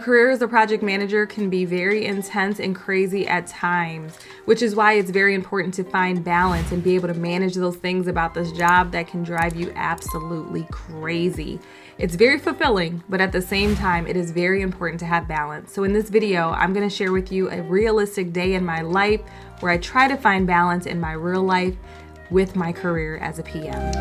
Career as a project manager can be very intense and crazy at times, which is why it's very important to find balance and be able to manage those things about this job that can drive you absolutely crazy. It's very fulfilling, but at the same time, it is very important to have balance. So in this video, I'm going to share with you a realistic day in my life where I try to find balance in my real life with my career as a PM.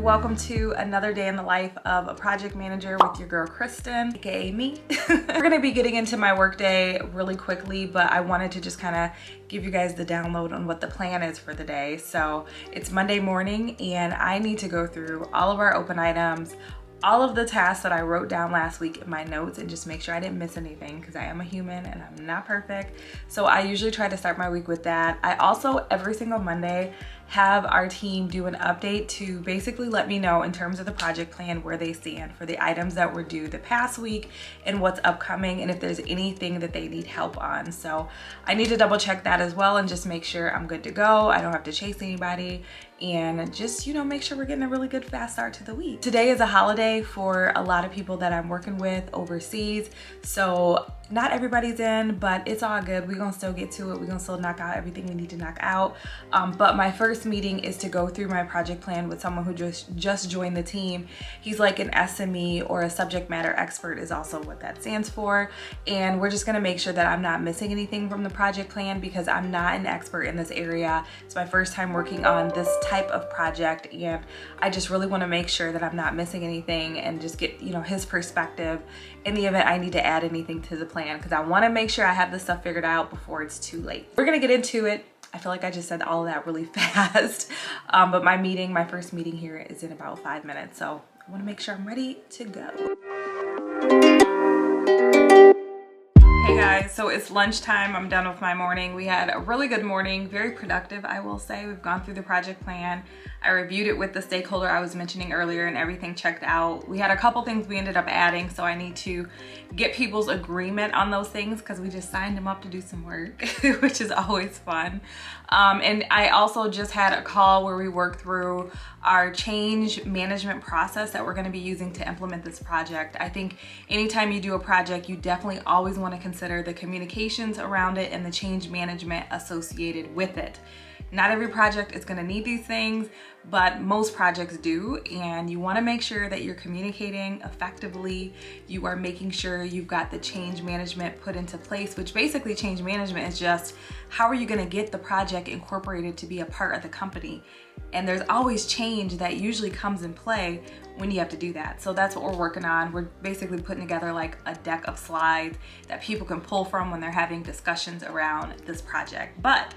Welcome to another day in the life of a project manager with your girl Kristyn, aka me. We're gonna be getting into my workday really quickly, but I wanted to just kind of give you guys the download on what the plan is for the day. So it's Monday morning and I need to go through all of our open items, all of the tasks that I wrote down last week in my notes, and just make sure I didn't miss anything because I am a human and I'm not perfect. So I usually try to start my week with that. I also, every single Monday, have our team do an update to basically let me know in terms of the project plan where they stand for the items that were due the past week and what's upcoming, and if there's anything that they need help on. So I need to double check that as well and just make sure I'm good to go. I don't have to chase anybody, and just, you know, make sure we're getting a really good fast start to the week. Today is a holiday for a lot of people that I'm working with overseas, so not everybody's in, but it's all good. We're gonna still get to it. We're gonna still knock out everything we need to knock out. But my first meeting is to go through my project plan with someone who just joined the team. He's like an SME, or a subject matter expert is also what that stands for. And we're just gonna make sure that I'm not missing anything from the project plan because I'm not an expert in this area. It's my first time working on this type of project, and I just really wanna make sure that I'm not missing anything and just get, you know, his perspective in the event I need to add anything to the plan, because I want to make sure I have this stuff figured out before it's too late. We're gonna get into it. I feel like I just said all of that really fast, but my first meeting here is in about 5 minutes, so I want to make sure I'm ready to go. Hey guys, so it's lunchtime. I'm done with my morning. We had a really good morning, very productive, I will say. We've gone through the project plan. I reviewed it with the stakeholder I was mentioning earlier, and everything checked out. We had a couple things we ended up adding, so I need to get people's agreement on those things because we just signed them up to do some work, which is always fun. And I also just had a call where we worked through our change management process that we're going to be using to implement this project. I think anytime you do a project, you definitely always want to consider the communications around it and the change management associated with it. Not every project is going to need these things, but most projects do, and you want to make sure that you're communicating effectively. You are making sure you've got the change management put into place, which basically change management is just how are you going to get the project incorporated to be a part of the company. And there's always change that usually comes in play when you have to do that. So that's what we're working on. We're basically putting together like a deck of slides that people can pull from when they're having discussions around this project. But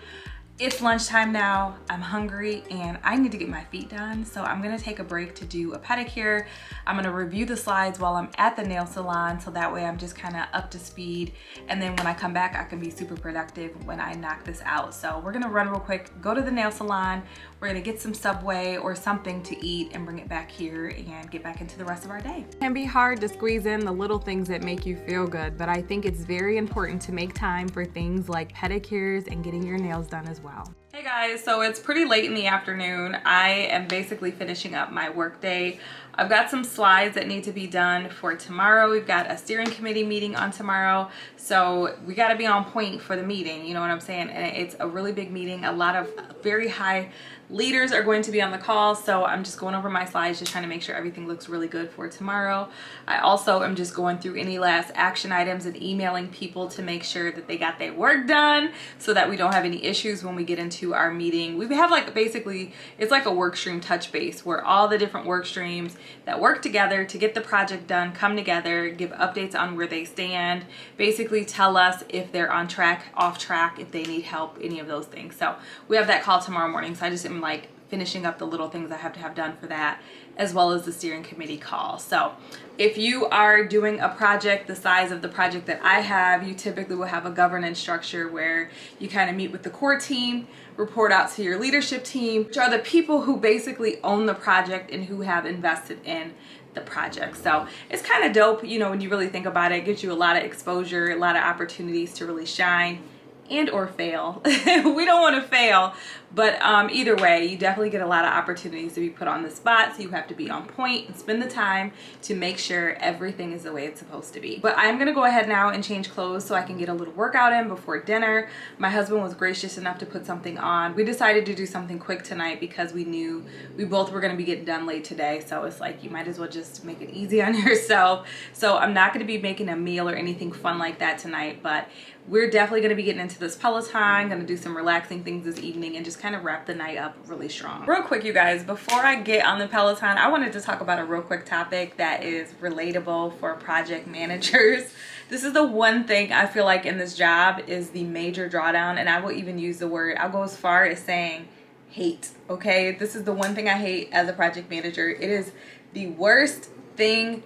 it's lunchtime now, I'm hungry, and I need to get my feet done, so I'm gonna take a break to do a pedicure. I'm gonna review the slides while I'm at the nail salon, so that way I'm just kinda up to speed, and then when I come back, I can be super productive when I knock this out. So we're gonna run real quick, go to the nail salon, we're gonna get some Subway or something to eat and bring it back here and get back into the rest of our day. It can be hard to squeeze in the little things that make you feel good, but I think it's very important to make time for things like pedicures and getting your nails done as well. Hey guys, so it's pretty late in the afternoon. I am basically finishing up my work day. I've got some slides that need to be done for tomorrow. We've got a steering committee meeting on tomorrow, so we got to be on point for the meeting, you know what I'm saying? And it's a really big meeting. A lot of very high leaders are going to be on the call, so I'm just going over my slides, just trying to make sure everything looks really good for tomorrow. I also am just going through any last action items and emailing people to make sure that they got their work done so that we don't have any issues when we get into our meeting. We have like basically, it's like a work stream touch base where all the different work streams that work together to get the project done come together, give updates on where they stand, basically tell us if they're on track, off track, if they need help, any of those things. So we have that call tomorrow morning, so I just am like finishing up the little things I have to have done for that, as well as the steering committee call. So if you are doing a project the size of the project that I have, you typically will have a governance structure where you kind of meet with the core team, report out to your leadership team, which are the people who basically own the project and who have invested in the project. So it's kind of dope, you know, when you really think about it. It gives you a lot of exposure, a lot of opportunities to really shine and or fail. We don't want to fail, but either way, you definitely get a lot of opportunities to be put on the spot, so you have to be on point and spend the time to make sure everything is the way it's supposed to be. But I'm gonna go ahead now and change clothes so I can get a little workout in before dinner. My husband was gracious enough to put something on. We decided to do something quick tonight because we knew we both were gonna be getting done late today, so it's like you might as well just make it easy on yourself. So I'm not gonna be making a meal or anything fun like that tonight, but we're definitely going to be getting into this Peloton, going to do some relaxing things this evening and just kind of wrap the night up really strong. Real quick, you guys, before I get on the Peloton, I wanted to talk about a real quick topic that is relatable for project managers. This is the one thing I feel like in this job is the major drawdown, and I will even use the word, I'll go as far as saying hate, okay? This is the one thing I hate as a project manager. It is the worst thing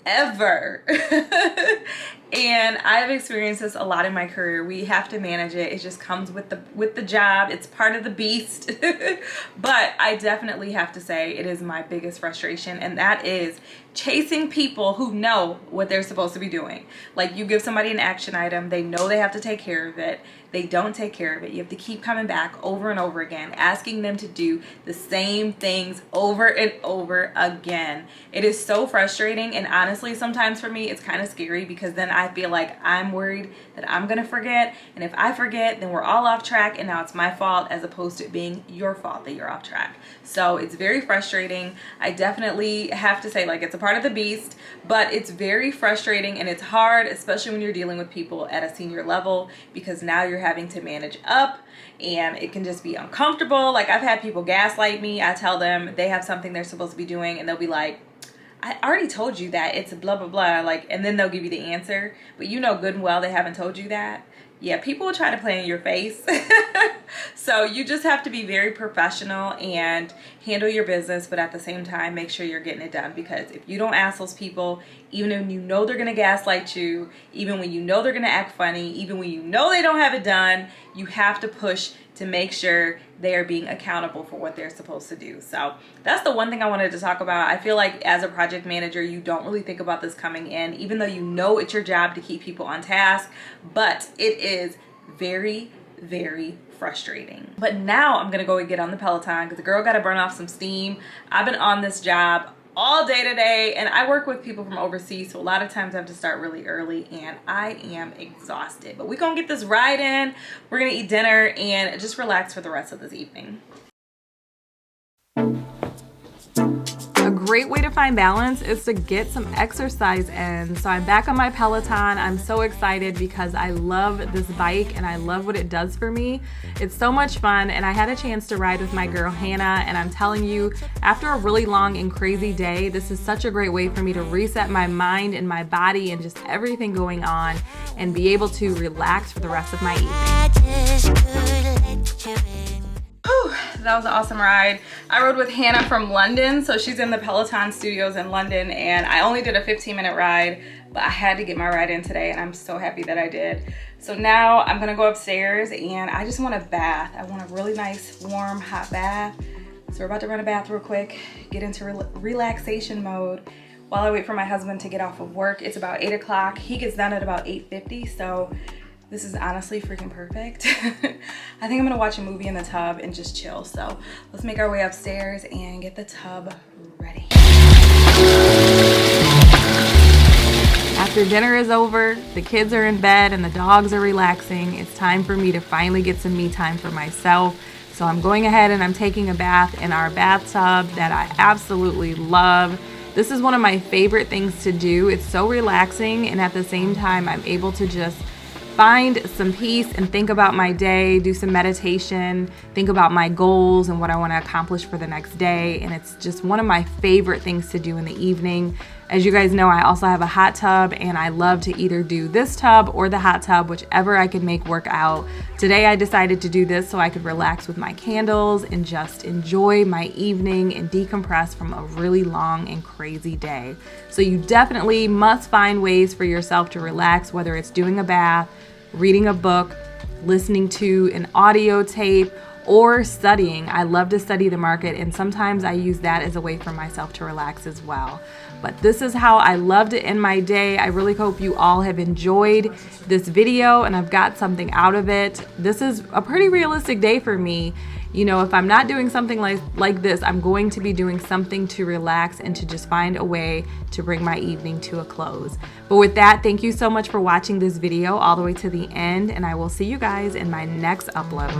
ever. And I've experienced this a lot in my career. We have to manage it. It just comes with the job. It's part of the beast. But I definitely have to say it is my biggest frustration, and that is chasing people who know what they're supposed to be doing. Like, you give somebody an action item, they know they have to take care of it, they don't take care of it. You have to keep coming back over and over again, asking them to do the same things over and over again. It is so frustrating, and honestly, sometimes for me, it's kind of scary because then I feel like I'm worried that I'm gonna forget, and if I forget, then we're all off track, and now it's my fault as opposed to it being your fault that you're off track. So it's very frustrating. I definitely have to say, like, it's a part of the beast, but it's very frustrating and it's hard, especially when you're dealing with people at a senior level, because now you're having to manage up and it can just be uncomfortable. Like, I've had people gaslight me. I tell them they have something they're supposed to be doing and they'll be like, I already told you that it's blah blah blah, like, and then they'll give you the answer, but you know good and well they haven't told you that. Yeah, people will try to play in your face. So you just have to be very professional and handle your business, but at the same time, make sure you're getting it done, because if you don't ask those people, even when you know they're gonna gaslight you, even when you know they're gonna act funny, even when you know they don't have it done, you have to push to make sure they are being accountable for what they're supposed to do. So that's the one thing I wanted to talk about. I feel like as a project manager, you don't really think about this coming in, even though you know it's your job to keep people on task, but it is very, very frustrating. But now I'm gonna go and get on the Peloton because the girl gotta burn off some steam. I've been on this job all day today, and I work with people from overseas, so a lot of times I have to start really early and I am exhausted. But we're gonna get this ride in, we're gonna eat dinner and just relax for the rest of this evening. A great way to find balance is to get some exercise in. So I'm back on my Peloton. I'm so excited because I love this bike and I love what it does for me. It's so much fun, and I had a chance to ride with my girl Hannah, and I'm telling you, after a really long and crazy day, this is such a great way for me to reset my mind and my body and just everything going on and be able to relax for the rest of my evening. Whew, that was an awesome ride. I rode with Hannah from London, so she's in the Peloton studios in London, and I only did a 15-minute ride, but I had to get my ride in today, and I'm so happy that I did. So now I'm gonna go upstairs, and I just want a bath. I want a really nice, warm, hot bath. So we're about to run a bath real quick, get into relaxation mode while I wait for my husband to get off of work. It's about 8 o'clock. He gets done at about 8:50, so this is honestly freaking perfect. I think I'm gonna watch a movie in the tub and just chill. So let's make our way upstairs and get the tub ready. After dinner is over, the kids are in bed and the dogs are relaxing, it's time for me to finally get some me time for myself. So I'm going ahead and I'm taking a bath in our bathtub that I absolutely love. This is one of my favorite things to do. It's so relaxing, and at the same time, I'm able to just find some peace and think about my day, do some meditation, think about my goals and what I want to accomplish for the next day. And it's just one of my favorite things to do in the evening. As you guys know, I also have a hot tub, and I love to either do this tub or the hot tub, whichever I can make work out. Today I decided to do this so I could relax with my candles and just enjoy my evening and decompress from a really long and crazy day. So you definitely must find ways for yourself to relax, whether it's doing a bath, reading a book, listening to an audio tape, or studying. I love to study the market, and sometimes I use that as a way for myself to relax as well. But this is how I love to end my day. I really hope you all have enjoyed this video and I've got something out of it. This is a pretty realistic day for me. You know, if I'm not doing something like this, I'm going to be doing something to relax and to just find a way to bring my evening to a close. But with that, thank you so much for watching this video all the way to the end, and I will see you guys in my next upload.